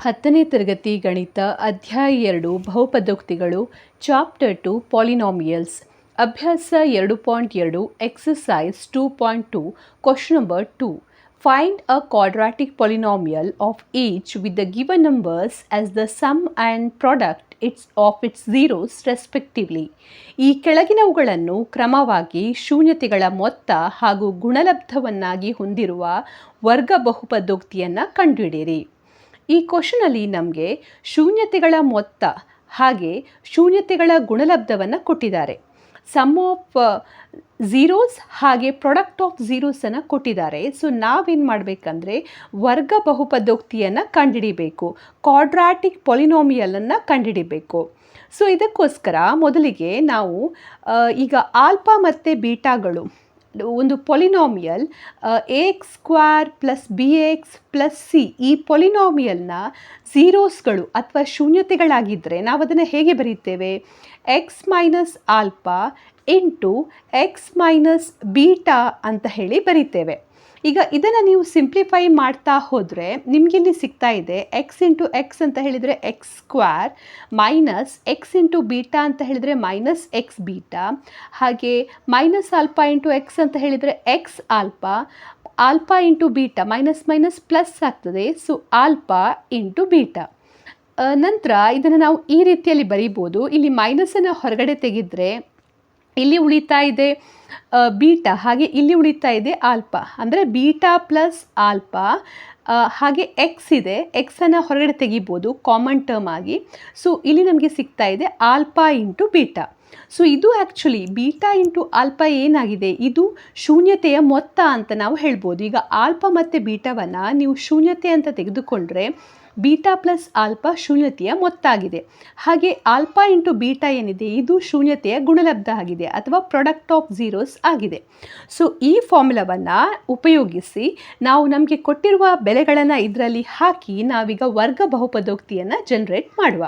10ನೇ ತರಗತಿ ಗಣಿತ ಅಧ್ಯಾಯ 2 ಬಹುಪದೋಕ್ತಿಗಳು ಚಾಪ್ಟರ್ 2 ಪಾಲಿನಾಮಿಯಲ್ಸ್ ಅಭ್ಯಾಸ 2.2 exercise 2.2 question number 2 find a quadratic polynomial of each with the given numbers as the sum and product its zeroes respectively. ಈ ಕೆಳಗಿನವುಗಳನ್ನು ಕ್ರಮವಾಗಿ ಶೂನ್ಯತೆಗಳ ಮೊತ್ತ ಹಾಗೂ ಗುಣಲಬ್ಧವನ್ನಾಗಿ ಹೊಂದಿರುವ ವರ್ಗ ಬಹುಪದೋಕ್ತಿಯನ್ನು ಕಂಡುಹಿಡಿಯಿರಿ. ಈ ಕ್ವಶನಲ್ಲಿ ನಮಗೆ ಶೂನ್ಯತೆಗಳ ಮೊತ್ತ ಹಾಗೆ ಶೂನ್ಯತೆಗಳ ಗುಣಲಬ್ಧವನ್ನು ಕೊಟ್ಟಿದ್ದಾರೆ. ಸಮ್ ಆಫ್ ಝೀರೋಸ್ ಹಾಗೆ ಪ್ರಾಡಕ್ಟ್ ಆಫ್ ಝೀರೋಸನ್ನು ಕೊಟ್ಟಿದ್ದಾರೆ. ಸೊ ನಾವೇನು ಮಾಡಬೇಕಂದ್ರೆ ವರ್ಗ ಬಹುಪದೋಕ್ತಿಯನ್ನು ಕಂಡುಹಿಡಿಬೇಕು, ಕ್ವಾಡ್ರಾಟಿಕ್ ಪಾಲಿನಾಮಿಯಲನ್ನು ಕಂಡುಹಿಡಿಬೇಕು. ಸೊ ಇದಕ್ಕೋಸ್ಕರ ಮೊದಲಿಗೆ ನಾವು ಈಗ ಆಲ್ಫಾ ಮತ್ತು ಬೀಟಾಗಳು ಒಂದು polynomial A x square plus B x plus C, ಈ ಪೊಲಿನಾಮಿಯಲ್ನ ಝೀರೋಸ್ಗಳು ಅಥವಾ ಶೂನ್ಯತೆಗಳಾಗಿದ್ದರೆ ನಾವು ಅದನ್ನು ಹೇಗೆ ಬರೀತೇವೆ? X minus alpha into x minus beta ಅಂತ ಹೇಳಿ ಬರೀತೇವೆ. ಈಗ ಇದನ್ನು ನೀವು ಸಿಂಪ್ಲಿಫೈ ಮಾಡ್ತಾ ಹೋದರೆ ನಿಮಗಿಲ್ಲಿ ಸಿಗ್ತಾ ಇದೆ ಎಕ್ಸ್ ಇಂಟು ಎಕ್ಸ್ ಅಂತ ಹೇಳಿದರೆ X square minus X into beta ಅಂತ ಹೇಳಿದರೆ ಮೈನಸ್ ಎಕ್ಸ್ ಬೀಟಾ, ಹಾಗೆ ಮೈನಸ್ ಆಲ್ಫಾ ಇಂಟು ಎಕ್ಸ್ ಅಂತ ಹೇಳಿದರೆ X alpha, alpha into beta minus minus plus ಆಗ್ತದೆ, ಸೊ ಆಲ್ಫಾ ಇಂಟು ಬೀಟಾ. ನಂತರ ಇದನ್ನು ನಾವು ಈ ರೀತಿಯಲ್ಲಿ ಬರೀಬೋದು. ಇಲ್ಲಿ ಮೈನಸನ್ನು ಹೊರಗಡೆ ತೆಗೆದರೆ ಇಲ್ಲಿ ಉಳಿತಾ ಇದೆ ಬೀಟಾ, ಹಾಗೆ ಇಲ್ಲಿ ಉಳಿತಾ ಇದೆ ಆಲ್ಫಾ, ಅಂದರೆ ಬೀಟಾ ಪ್ಲಸ್ ಆಲ್ಫಾ, ಹಾಗೆ ಎಕ್ಸ್ ಇದೆ, ಎಕ್ಸನ್ನು ಹೊರಗಡೆ ತೆಗಿಬೋದು ಕಾಮನ್ ಟರ್ಮ್ ಆಗಿ. ಸೊ ಇಲ್ಲಿ ನಮಗೆ ಸಿಗ್ತಾ ಇದೆ ಆಲ್ಫಾ ಇಂಟು ಬೀಟಾ. ಸೊ ಇದು ಆ್ಯಕ್ಚುಲಿ ಬೀಟಾ ಇಂಟು ಆಲ್ಫಾ ಏನಾಗಿದೆ, ಇದು ಶೂನ್ಯತೆಯ ಮೊತ್ತ ಅಂತ ನಾವು ಹೇಳ್ಬೋದು. ಈಗ ಆಲ್ಫಾ ಮತ್ತು ಬೀಟಾವನ್ನು ನೀವು ಶೂನ್ಯತೆ ಅಂತ ತೆಗೆದುಕೊಂಡ್ರೆ ಬೀಟಾ ಪ್ಲಸ್ ಆಲ್ಫಾ ಶೂನ್ಯತೆಯ ಮೊತ್ತ ಆಗಿದೆ. ಹಾಗೆ ಆಲ್ಫಾ ಇಂಟು ಬೀಟಾ ಏನಿದೆ ಇದು ಶೂನ್ಯತೆಯ ಗುಣಲಬ್ಧ ಆಗಿದೆ ಅಥವಾ ಪ್ರಾಡಕ್ಟ್ ಆಫ್ ಝೀರೋಸ್ ಆಗಿದೆ. ಸೊ ಈ ಫಾರ್ಮುಲಾವನ್ನು ಉಪಯೋಗಿಸಿ ನಾವು ನಮಗೆ ಕೊಟ್ಟಿರುವ ಬೆಲೆಗಳನ್ನು ಇದರಲ್ಲಿ ಹಾಕಿ ನಾವೀಗ ವರ್ಗ ಬಹುಪದೋಕ್ತಿಯನ್ನು ಜನರೇಟ್ ಮಾಡುವ.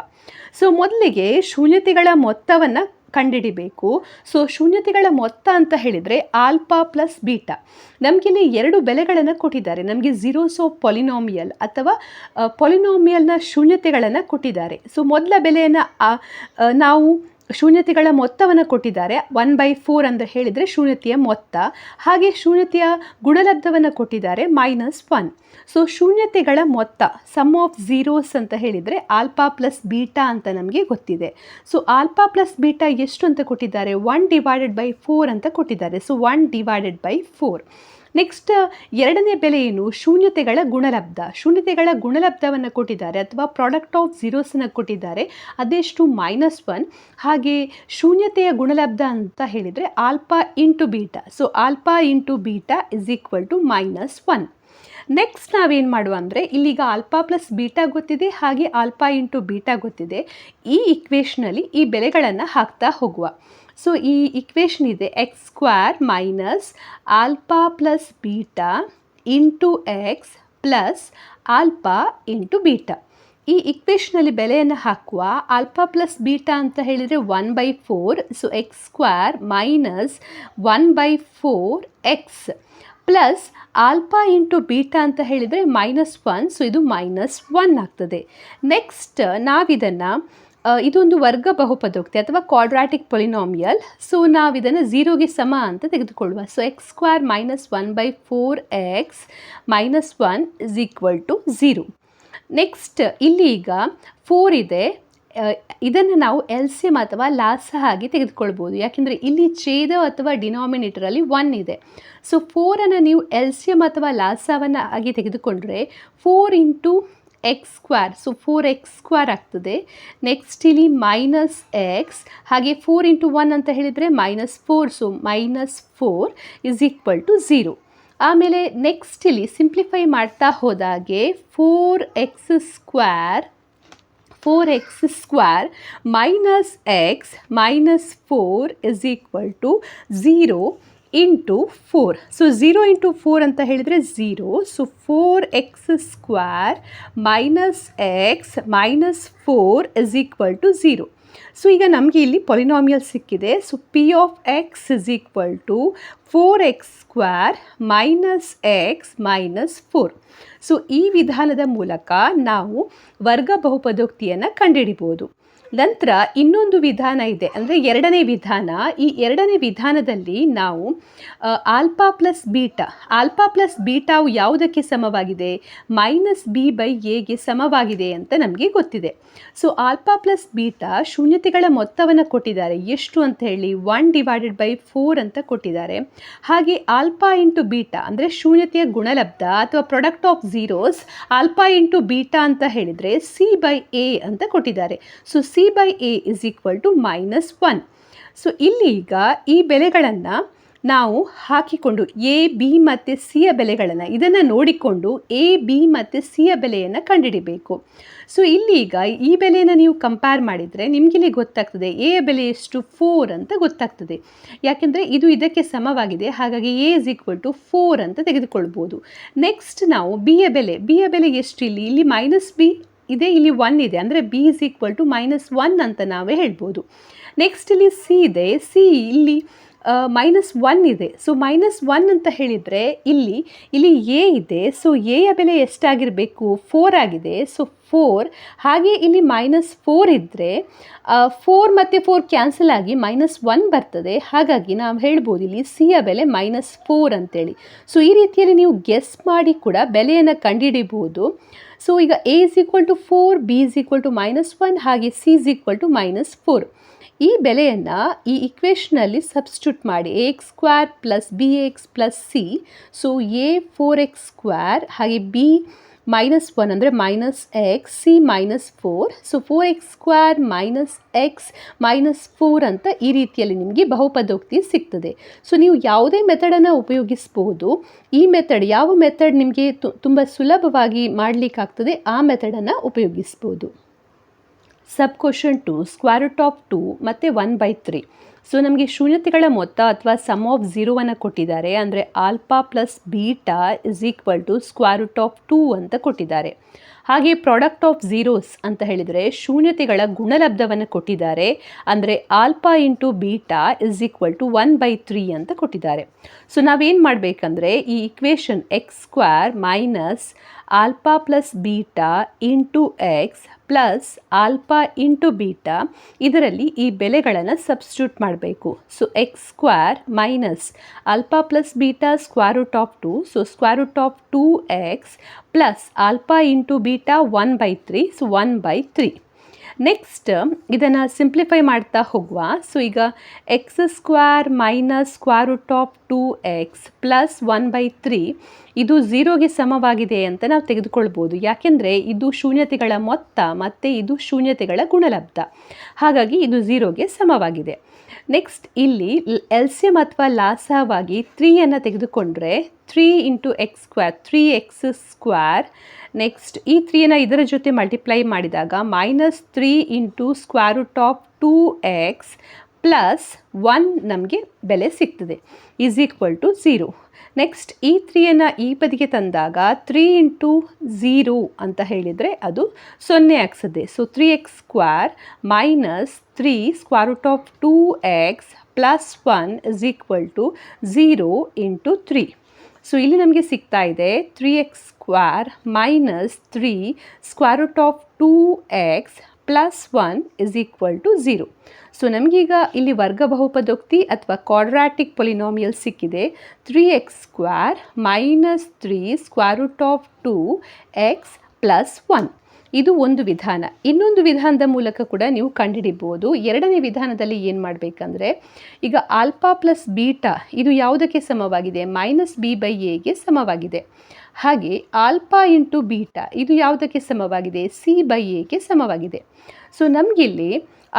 ಸೊ ಮೊದಲಿಗೆ ಶೂನ್ಯತೆಗಳ ಮೊತ್ತವನ್ನು ಕಂಡುಹಿಡಿಬೇಕು. ಸೊ ಶೂನ್ಯತೆಗಳ ಮೊತ್ತ ಅಂತ ಹೇಳಿದರೆ ಆಲ್ಫಾ ಪ್ಲಸ್ ಬೀಟಾ. ನಮಗಿಲ್ಲಿ ಎರಡು ಬೆಲೆಗಳನ್ನು ಕೊಟ್ಟಿದ್ದಾರೆ, ನಮಗೆ ಝೀರೋಸ್ ಆಫ್ ಪಾಲಿನಾಮಿಯಲ್ ಅಥವಾ ಪಾಲಿನಾಮಿಯಲ್ನ ಶೂನ್ಯತೆಗಳನ್ನು ಕೊಟ್ಟಿದ್ದಾರೆ. ಸೊ ಮೊದಲ ಬೆಲೆಯನ್ನು ನಾವು ಶೂನ್ಯತೆಗಳ ಮೊತ್ತವನ್ನು ಕೊಟ್ಟಿದ್ದಾರೆ 1/4 ಅಂತ ಹೇಳಿದರೆ ಶೂನ್ಯತೆಯ ಮೊತ್ತ, ಹಾಗೆ ಶೂನ್ಯತೆಯ ಗುಣಲಬ್ಧವನ್ನು ಕೊಟ್ಟಿದ್ದಾರೆ -1. ಸೊ ಶೂನ್ಯತೆಗಳ ಮೊತ್ತ ಸಮ್ ಆಫ್ ಝೀರೋಸ್ ಅಂತ ಹೇಳಿದರೆ ಆಲ್ಫಾ ಪ್ಲಸ್ ಬೀಟಾ ಅಂತ ನಮಗೆ ಗೊತ್ತಿದೆ. ಸೊ ಆಲ್ಫಾ ಪ್ಲಸ್ ಬೀಟಾ ಎಷ್ಟು ಅಂತ ಕೊಟ್ಟಿದ್ದಾರೆ? 1/4 ಅಂತ ಕೊಟ್ಟಿದ್ದಾರೆ. ಸೊ 1/4. ನೆಕ್ಸ್ಟ್ ಎರಡನೇ ಬೆಲೆ ಏನು? ಶೂನ್ಯತೆಗಳ ಗುಣಲಬ್ಧ. ಶೂನ್ಯತೆಗಳ ಗುಣಲಬ್ಧವನ್ನು ಕೊಟ್ಟಿದ್ದಾರೆ ಅಥವಾ ಪ್ರಾಡಕ್ಟ್ ಆಫ್ ಝೀರೋಸನ್ನು ಕೊಟ್ಟಿದ್ದಾರೆ, ಅದೆಷ್ಟು? -1. ಹಾಗೆ ಶೂನ್ಯತೆಯ ಗುಣಲಬ್ಧ ಅಂತ ಹೇಳಿದರೆ alpha into beta. So alpha into beta is equal to -1. Next ನಾವೇನು ಮಾಡುವ ಅಂದರೆ ಇಲ್ಲಿಗ ಆಲ್ಫಾ ಪ್ಲಸ್ ಬೀಟಾ ಗೊತ್ತಿದೆ, ಹಾಗೆ ಆಲ್ಫಾ ಇಂಟು ಬೀಟಾ ಗೊತ್ತಿದೆ. ಈ ಇಕ್ವೇಷನಲ್ಲಿ ಈ ಬೆಲೆಗಳನ್ನು ಹಾಕ್ತಾ ಹೋಗುವ. ಸೊ ಈ ಇಕ್ವೇಷನ್ ಇದೆ X square minus alpha plus beta into x plus alpha into beta. ಈ ಇಕ್ವೇಷನಲ್ಲಿ ಬೆಲೆಯನ್ನು ಹಾಕುವ. ಆಲ್ಫಾ ಪ್ಲಸ್ ಬೀಟಾ ಅಂತ ಹೇಳಿದರೆ 1/4, so x square minus 1/4 X plus alpha into beta ಅಂತ ಹೇಳಿದರೆ -1, ಸೊ ಇದು -1 ಆಗ್ತದೆ. ನೆಕ್ಸ್ಟ್ ನಾವಿದನ್ನು ಇದೊಂದು ವರ್ಗ ಬಹುಪದೋಕ್ತಿ ಅಥವಾ ಕ್ವಾಡ್ರಾಟಿಕ್ ಪಾಲಿನಾಮಿಯಲ್. ಸೊ ನಾವಿದನ್ನು ಝೀರೋಗೆ ಸಮ ಅಂತ ತೆಗೆದುಕೊಳ್ಳುವ. So x square minus 1/4 x -1 is equal to 0. Next ಇಲ್ಲಿ ಈಗ 4 ಇದೆ, ಇದನ್ನು ನಾವು LCM ಅಥವಾ ಲಾಸ ಆಗಿ ತೆಗೆದುಕೊಳ್ಬೋದು, ಯಾಕೆಂದರೆ ಇಲ್ಲಿ ಛೇದ ಅಥವಾ ಡಿನಾಮಿನೇಟರಲ್ಲಿ 1 ಇದೆ. ಸೊ 4ಅನ್ನು ನೀವು LCM ಅಥವಾ ಲಾಸವನ್ನು ಆಗಿ ತೆಗೆದುಕೊಂಡ್ರೆ 4 into X square, so 4x² ಆಗ್ತದೆ. ನೆಕ್ಸ್ಟ್ ಇಲ್ಲಿ -x, ಹಾಗೆ 4 ಇಂಟು 1 ಅಂತ ಹೇಳಿದರೆ -4, ಸೊ -4 ಇಸ್ ಈಕ್ವಲ್ ಟು 0. ಆಮೇಲೆ ನೆಕ್ಸ್ಟ್ ಇಲ್ಲಿ ಸಿಂಪ್ಲಿಫೈ ಮಾಡ್ತಾ ಹೋದಾಗೆ 4x² minus x minus 4 is equal to 0 into 4. So 0 into 4 ಅಂತ ಹೇಳಿದರೆ 0. So 4x² minus x minus 4 is equal to 0. So ಈಗ ನಮಗೆ ಇಲ್ಲಿ ಪಾಲಿನಾಮಿಯಲ್ ಸಿಕ್ಕಿದೆ. So p of x is equal to 4x² minus x minus 4. So ಈ ವಿಧಾನದ ಮೂಲಕ ನಾವು ವರ್ಗ ಬಹುಪದೋಕ್ತಿಯನ್ನು ಕಂಡುಹಿಡಿಬೋದು. ನಂತರ ಇನ್ನೊಂದು ವಿಧಾನ ಇದೆ, ಅಂದರೆ ಎರಡನೇ ವಿಧಾನ. ಈ ಎರಡನೇ ವಿಧಾನದಲ್ಲಿ ನಾವು ಆಲ್ಫಾ ಪ್ಲಸ್ ಬೀಟಾವು ಯಾವುದಕ್ಕೆ ಸಮವಾಗಿದೆ? -b/aಗೆ ಸಮವಾಗಿದೆ ಅಂತ ನಮಗೆ ಗೊತ್ತಿದೆ. ಸೊ ಆಲ್ಫಾ ಪ್ಲಸ್ ಬೀಟಾ ಶೂನ್ಯತೆಗಳ ಮೊತ್ತವನ್ನು ಕೊಟ್ಟಿದ್ದಾರೆ. ಎಷ್ಟು ಅಂತ ಹೇಳಿ 1/4 ಅಂತ ಕೊಟ್ಟಿದ್ದಾರೆ. ಹಾಗೆ ಆಲ್ಫಾ ಇಂಟು ಬೀಟಾ ಅಂದರೆ ಶೂನ್ಯತೆಯ ಗುಣಲಬ್ಧ ಅಥವಾ product of zeros alpha into beta ಅಂತ ಹೇಳಿದರೆ c/a ಅಂತ ಕೊಟ್ಟಿದ್ದಾರೆ. So c/a is equal to -1. So ಇಲ್ಲಿ ಈಗ ಈ ಬೆಲೆಗಳನ್ನು ನಾವು ಹಾಕಿಕೊಂಡು ಎ ಬಿ ಮತ್ತು ಸಿಯ ಬೆಲೆಗಳನ್ನು ಇದನ್ನು ನೋಡಿಕೊಂಡು ಎ ಬಿ ಮತ್ತು ಸಿಯ ಬೆಲೆಯನ್ನು ಕಂಡುಹಿಡಿಬೇಕು. ಸೊ ಇಲ್ಲಿ ಈಗ ಈ ಬೆಲೆಯನ್ನು ನೀವು ಕಂಪೇರ್ ಮಾಡಿದರೆ ನಿಮಗಿಲ್ಲಿ ಗೊತ್ತಾಗ್ತದೆ ಎ ಬೆಲೆ ಎಷ್ಟು 4 ಅಂತ ಗೊತ್ತಾಗ್ತದೆ. ಯಾಕೆಂದರೆ ಇದು ಇದಕ್ಕೆ ಸಮವಾಗಿದೆ, ಹಾಗಾಗಿ ಎ ಇಸ್ ಈಕ್ವಲ್ ಟು 4 ಅಂತ ತೆಗೆದುಕೊಳ್ಬೋದು. ನೆಕ್ಸ್ಟ್ ನಾವು ಬಿಯ ಬೆಲೆ ಎಷ್ಟು? ಇಲ್ಲಿ -b ಇದೆ, ಇಲ್ಲಿ 1 ಇದೆ, ಅಂದರೆ b ಇಸ್ ಈಕ್ವಲ್ ಟು -1 ಅಂತ ನಾವೇ ಹೇಳ್ಬೋದು. ನೆಕ್ಸ್ಟ್ ಇಲ್ಲಿ ಸಿ ಇದೆ, ಸಿ ಇಲ್ಲಿ -1 ಇದೆ. ಸೊ -1 ಅಂತ ಹೇಳಿದರೆ ಇಲ್ಲಿ ಎ ಇದೆ. ಸೊ ಎಯ ಬೆಲೆ ಎಷ್ಟಾಗಿರಬೇಕು? 4 ಆಗಿದೆ. ಸೊ 4, ಹಾಗೆ ಇಲ್ಲಿ -4 ಇದ್ದರೆ 4 ಮತ್ತು 4 ಕ್ಯಾನ್ಸಲ್ ಆಗಿ -1 ಬರ್ತದೆ. ಹಾಗಾಗಿ ನಾವು ಹೇಳ್ಬೋದು ಇಲ್ಲಿ ಸಿಯ ಬೆಲೆ -4 ಅಂತೇಳಿ. ಸೊ ಈ ರೀತಿಯಲ್ಲಿ ನೀವು ಗೆಸ್ ಮಾಡಿ ಕೂಡ ಬೆಲೆಯನ್ನು ಕಂಡುಹಿಡಿಬಹುದು. ಸೊ ಈಗ A is equal to 4, B is equal to -1, ಹಾಗೆ ಸಿ ಇಸ್ ಈಕ್ವಲ್ ಟು -4. ಈ ಬೆಲೆಯನ್ನು ಈ ಇಕ್ವೇಷನಲ್ಲಿ ಸಬ್ಸ್ಟಿಟ್ಯೂಟ್ ಮಾಡಿ ax² plus bx plus c. So a 4x², ಹಾಗೆ b -1 ಅಂದರೆ -x, c -4. So 4x² minus X -4 ಅಂತ ಈ ರೀತಿಯಲ್ಲಿ ನಿಮಗೆ ಬಹುಪದೋಕ್ತಿ ಸಿಗ್ತದೆ. ಸೊ ನೀವು ಯಾವುದೇ ಮೆಥಡನ್ನು ಉಪಯೋಗಿಸ್ಬೋದು. ಈ ಮೆಥಡ್ ಯಾವ ಮೆಥಡ್ ನಿಮಗೆ ತುಂಬ ಸುಲಭವಾಗಿ ಮಾಡಲಿಕ್ಕಾಗ್ತದೆ ಆ ಮೆಥಡನ್ನು ಉಪಯೋಗಿಸ್ಬೋದು. ಸಬ್ ಕ್ವಶನ್ 2 √2 ಮತ್ತು 1/3. ಸೊ ನಮಗೆ ಶೂನ್ಯತೆಗಳ ಮೊತ್ತ ಅಥವಾ ಸಮ್ ಆಫ್ ಝೀರೋವನ್ನು ಕೊಟ್ಟಿದ್ದಾರೆ. ಅಂದರೆ alpha plus beta is equal to √2 ಅಂತ ಕೊಟ್ಟಿದ್ದಾರೆ. ಹಾಗೆ ಪ್ರಾಡಕ್ಟ್ ಆಫ್ ಝೀರೋಸ್ ಅಂತ ಹೇಳಿದರೆ ಶೂನ್ಯತೆಗಳ ಗುಣಲಬ್ಧವನ್ನು ಕೊಟ್ಟಿದ್ದಾರೆ. ಅಂದರೆ alpha into beta is equal to 1/3 ಅಂತ ಕೊಟ್ಟಿದ್ದಾರೆ. ಸೊ ನಾವೇನು ಮಾಡಬೇಕಂದ್ರೆ ಈ equation x² minus alpha plus beta into x plus alpha into beta ಇದರಲ್ಲಿ ಈ ಬೆಲೆಗಳನ್ನು ಸಬ್ಸ್ಟಿಟ್ಯೂಟ್ ಮಾಡಬೇಕು. So x² minus alpha plus beta √2. So √2x plus alpha into beta 1/3. So 1/3. Next ಇದನ್ನು ಸಿಂಪ್ಲಿಫೈ ಮಾಡ್ತಾ ಹೋಗುವ. ಸೊ ಈಗ x² ಮೈನಸ್ √2x ಪ್ಲಸ್ 1/3 ಇದು ಝೀರೋಗೆ ಸಮವಾಗಿದೆ ಅಂತ ನಾವು ತೆಗೆದುಕೊಳ್ಬೋದು. ಯಾಕೆಂದರೆ ಇದು ಶೂನ್ಯತೆಗಳ ಮೊತ್ತ ಮತ್ತು ಇದು ಶೂನ್ಯತೆಗಳ ಗುಣಲಬ್ಧ, ಹಾಗಾಗಿ ಇದು ಝೀರೋಗೆ ಸಮವಾಗಿದೆ. ನೆಕ್ಸ್ಟ್ ಇಲ್ಲಿ ಎಲ್ಸಿಯಂ ಅಥವಾ ಲಾಸವಾಗಿ 3ಯನ್ನು ತೆಗೆದುಕೊಂಡ್ರೆ 3 ಇಂಟು x², 3x². ನೆಕ್ಸ್ಟ್ ಈ 3ಯನ್ನು ಇದರ ಜೊತೆ ಮಲ್ಟಿಪ್ಲೈ ಮಾಡಿದಾಗ -3 ಇಂಟು √2x ಪ್ಲಸ್ 1 ನಮಗೆ ಬೆಲೆ ಸಿಗ್ತದೆ ಈಸ್ ಈಕ್ವಲ್ ಟು 0. ನೆಕ್ಸ್ಟ್ ಈ 3ಯನ್ನು ಈ ಬದಿಗೆ ತಂದಾಗ 3 ಇಂಟು 0 ಅಂತ ಹೇಳಿದರೆ ಅದು 0 ಆಗ್ತದೆ. So 3x² minus 3 √2x plus 1 is equal to 0 into 3. So ಇಲ್ಲಿ ನಮಗೆ ಸಿಗ್ತಾ ಇದೆ 3x² minus 3 √2x plus 1 is equal to 0. So ನಮಗೀಗ ಇಲ್ಲಿ ವರ್ಗ ಬಹುಪದೋಕ್ತಿ ಅಥವಾ ಕ್ವಾಡ್ರಾಟಿಕ್ ಪೊಲಿನಾಮಿಯಲ್ ಸಿಕ್ಕಿದೆ. 3x² minus 3 √2x plus 1. ಇದು ಒಂದು ವಿಧಾನ. ಇನ್ನೊಂದು ವಿಧಾನದ ಮೂಲಕ ಕೂಡ ನೀವು ಕಂಡುಹಿಡಿಬೋದು. ಎರಡನೇ ವಿಧಾನದಲ್ಲಿ ಏನು ಮಾಡಬೇಕಂದ್ರೆ ಈಗ ಆಲ್ಫಾ ಪ್ಲಸ್ ಬೀಟಾ ಇದು ಯಾವುದಕ್ಕೆ ಸಮವಾಗಿದೆ? -b/aಗೆ ಸಮವಾಗಿದೆ. ಹಾಗೆ ಆಲ್ಫಾ ಇಂಟು ಬೀಟಾ ಇದು ಯಾವುದಕ್ಕೆ ಸಮವಾಗಿದೆ? c/aಗೆ ಸಮವಾಗಿದೆ. ಸೊ ನಮಗಿಲ್ಲಿ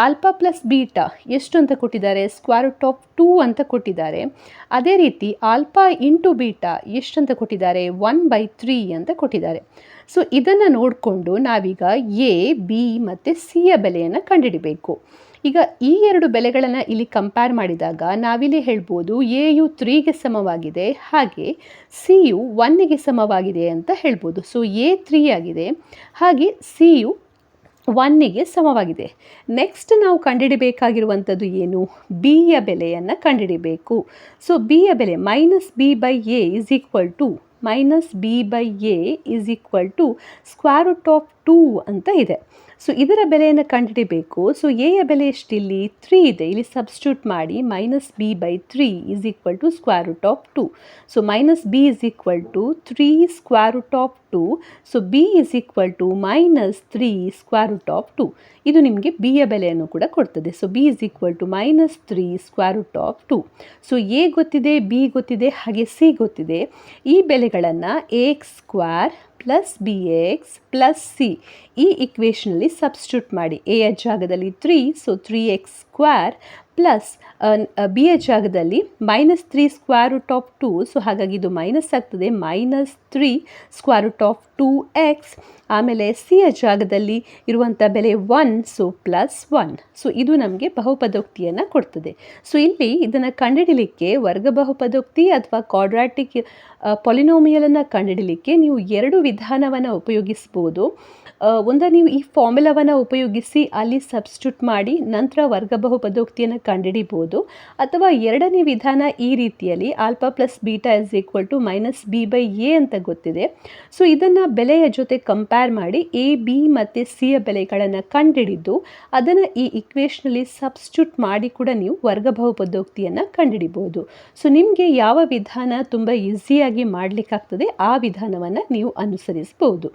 ಆಲ್ಫಾ ಪ್ಲಸ್ ಬೀಟಾ ಎಷ್ಟು ಅಂತ ಕೊಟ್ಟಿದ್ದಾರೆ? √2 ಅಂತ ಕೊಟ್ಟಿದ್ದಾರೆ. ಅದೇ ರೀತಿ ಆಲ್ಫಾ ಇಂಟು ಬೀಟಾ ಎಷ್ಟು ಅಂತ ಕೊಟ್ಟಿದ್ದಾರೆ? 1/3 ಅಂತ ಕೊಟ್ಟಿದ್ದಾರೆ. ಸೊ ಇದನ್ನು ನೋಡಿಕೊಂಡು ನಾವೀಗ ಎ ಬಿ ಮತ್ತು ಸಿಯ ಬೆಲೆಯನ್ನು ಕಂಡುಹಿಡಿಬೇಕು. ಈಗ ಈ ಎರಡು ಬೆಲೆಗಳನ್ನು ಇಲ್ಲಿ ಕಂಪೇರ್ ಮಾಡಿದಾಗ ನಾವಿಲ್ಲಿ ಹೇಳ್ಬೋದು ಎಯು 3ಗೆ ಸಮವಾಗಿದೆ, ಹಾಗೆ ಸಿಯು 1ಗೆ ಸಮವಾಗಿದೆ ಅಂತ ಹೇಳ್ಬೋದು. ಸೊ ಎ 3 ಆಗಿದೆ, ಹಾಗೆ ಸಿಯು 1ಗೆ ಸಮವಾಗಿದೆ. ನೆಕ್ಸ್ಟ್ ನಾವು ಕಂಡುಹಿಡಿಬೇಕಾಗಿರುವಂಥದ್ದು ಏನು? ಬಿಯ ಬೆಲೆಯನ್ನು ಕಂಡುಹಿಡಿಬೇಕು. ಸೊ ಬಿಯ ಬೆಲೆ minus b by a is equal to square root of 2 ಅಂತ ಇದೆ. ಸೊ ಇದರ ಬೆಲೆಯನ್ನು ಕಂಡುಹಿಡಿಬೇಕು. ಸೊ ಎಯ ಬೆಲೆ ಎಷ್ಟಿಲ್ಲಿ? 3 ಇದೆ. ಇಲ್ಲಿ ಸಬ್ಸ್ಟಿಟ್ಯೂಟ್ ಮಾಡಿ minus b by 3 is equal to square root of 2. So minus B is equal to 3 square root of 2. So B is equal to minus 3 square root of 2. ಇದು ನಿಮಗೆ ಬಿಯ ಬೆಲೆಯನ್ನು ಕೂಡ ಕೊಡ್ತದೆ. So B is equal to minus 3 square root of 2. So A ಗೊತ್ತಿದೆ, B ಗೊತ್ತಿದೆ, ಹಾಗೆ C ಗೊತ್ತಿದೆ. ಈ ಬೆಲೆಗಳನ್ನು A x square plus B x plus C ಈ ಇಕ್ವೇಷನಲ್ಲಿ ಸಬ್ಸ್ಟಿಟ್ಯೂಟ್ ಮಾಡಿ. ಎಯ ಜಾಗದಲ್ಲಿ 3, ಸೊ 3x ಸ್ಕ್ವೇರ್ ಪ್ಲಸ್ ಬಿಯ ಜಾಗದಲ್ಲಿ minus 3 square root of 2. So ಹಾಗಾಗಿ ಇದು ಮೈನಸ್ ಆಗ್ತದೆ, minus 3 square root of 2x. ಆಮೇಲೆ ಸಿಯ ಜಾಗದಲ್ಲಿ ಇರುವಂಥ ಬೆಲೆ 1, ಸೊ ಪ್ಲಸ್ 1. ಸೊ ಇದು ನಮಗೆ ಬಹುಪದೋಕ್ತಿಯನ್ನು ಕೊಡ್ತದೆ. ಸೊ ಇಲ್ಲಿ ಇದನ್ನು ಕಂಡುಹಿಡಲಿಕ್ಕೆ ವರ್ಗ ಬಹುಪದೋಕ್ತಿ ಅಥವಾ ಕ್ವಾಡ್ರಾಟಿಕ್ ಪಾಲಿನೋಮಿಯಲನ್ನು ಕಂಡುಹಿಡಲಿಕ್ಕೆ ನೀವು 2 ವಿಧಾನವನ್ನು ಉಪಯೋಗಿಸ್ಬೋದು. ಒಂದು, ನೀವು ಈ ಫಾರ್ಮುಲಾವನ್ನು ಉಪಯೋಗಿಸಿ ಅಲ್ಲಿ ಸಬ್ಸ್ಟಿಟ್ಯೂಟ್ ಮಾಡಿ ನಂತರ ವರ್ಗ ಬಹುಪದೋಕ್ತಿಯನ್ನು ಕಂಡುಹಿಡಿಬೋದು. ಅಥವಾ ಎರಡನೇ ವಿಧಾನ ಈ ರೀತಿಯಲ್ಲಿ alpha plus beta is equal to minus b by a ಅಂತ ಗೊತ್ತಿದೆ. ಸೊ ಇದನ್ನು ಬೆಲೆಯ ಜೊತೆ ಕಂಪೇರ್ ಮಾಡಿ ಎ, ಬಿ ಮತ್ತು ಸಿಯ ಬೆಲೆಗಳನ್ನು ಕಂಡುಹಿಡಿದು ಅದನ್ನು ಈ ಇಕ್ವೇಷನಲ್ಲಿ ಸಬ್ಸ್ಟಿಟ್ಯೂಟ್ ಮಾಡಿ ಕೂಡ ನೀವು ವರ್ಗ ಬಹುಪದೋಕ್ತಿಯನ್ನು ಕಂಡುಹಿಡಿಬೋದು. ಸೊ ನಿಮಗೆ ಯಾವ ವಿಧಾನ ತುಂಬ ಈಸಿಯಾಗಿ ಮಾಡಲಿಕ್ಕಾಗ್ತದೆ ಆ ವಿಧಾನವನ್ನು ನೀವು ಅನುಸರಿಸ್ಬೋದು.